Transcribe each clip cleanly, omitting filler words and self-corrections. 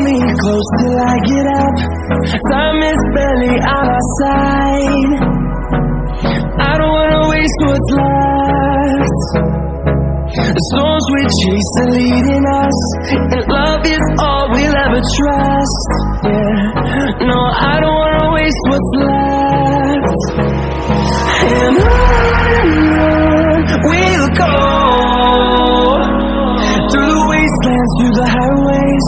me close till I get up. Time is barely on our side. I don't wanna waste what's left. The storms we chase are leading us, and love is all we'll ever trust. Yeah, no, I don't wanna waste what's left. And on we'll go, through the wastelands, through the highways,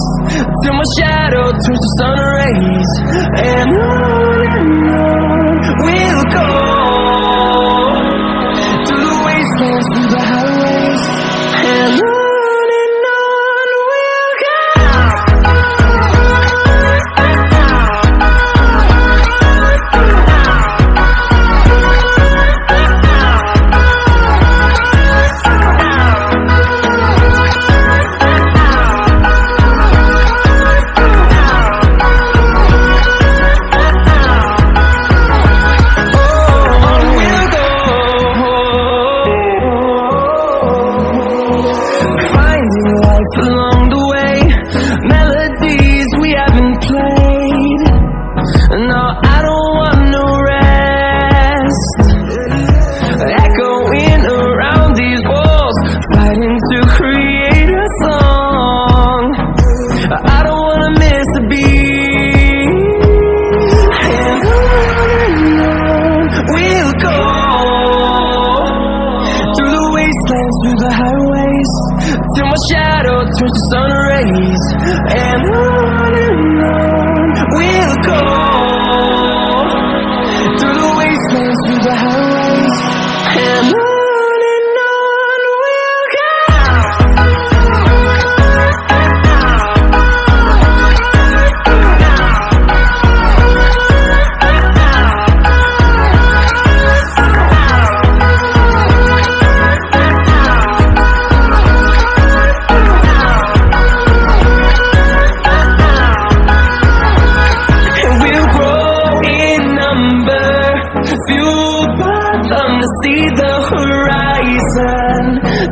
till my shadow turns to sun rays. And on we'll go, through the wastelands, through the highways, and on we'll go. Along the way, melodies we haven't played. No, I don't want no rest. Echoing around these walls, fighting to create a song. I don't wanna miss a beat. And on we'll go, through the wastelands, through the highways, till my shadow turns to sun rays. And on we'll go, through the wastelands, through the highways, and on we'll go. Fueled by them to see the horizon,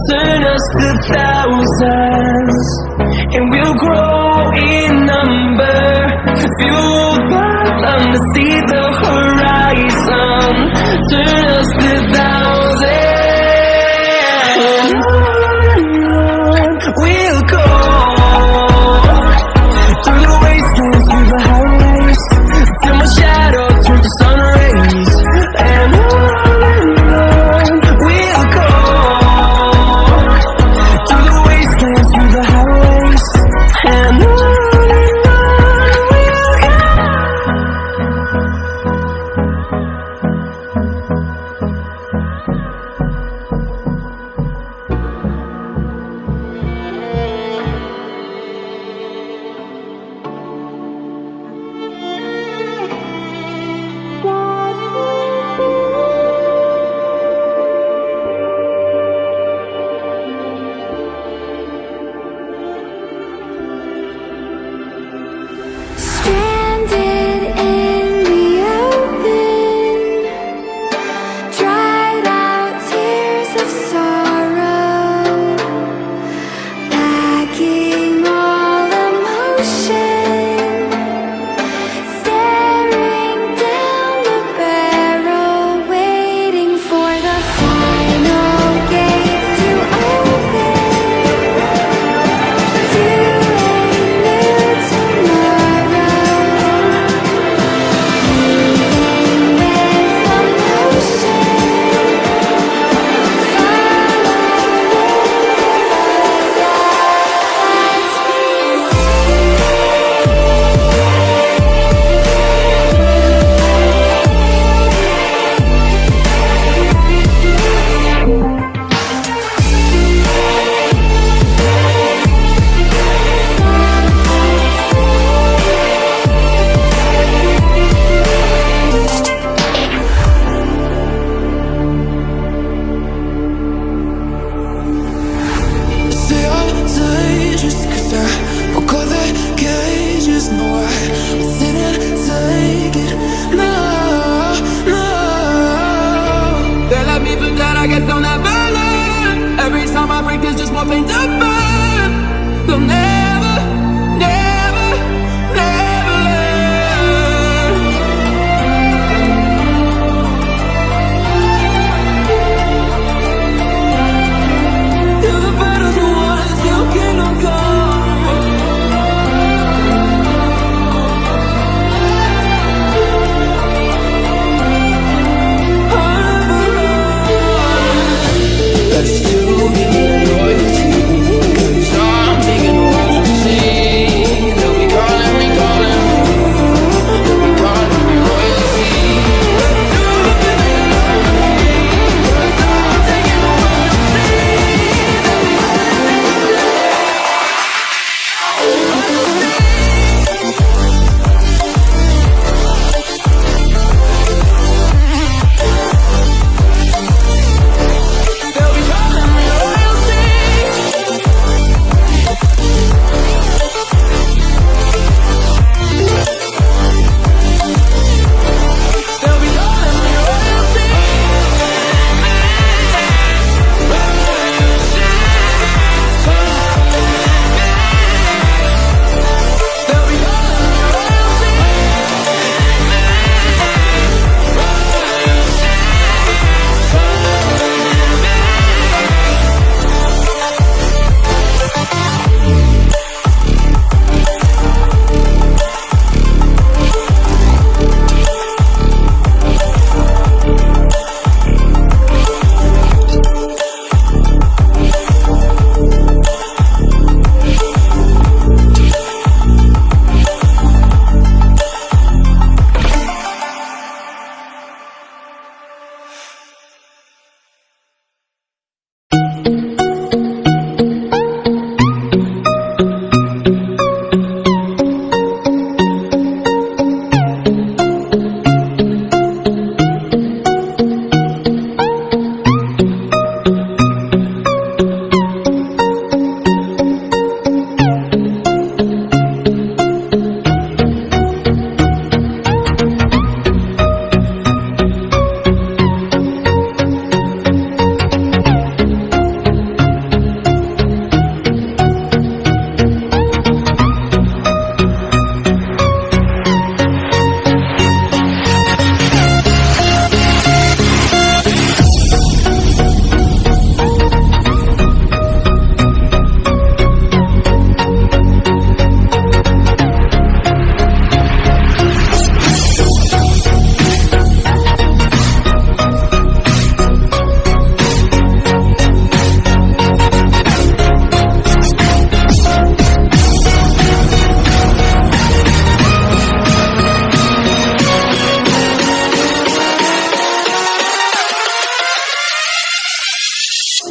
turn us to thousands, and we'll grow in numbers.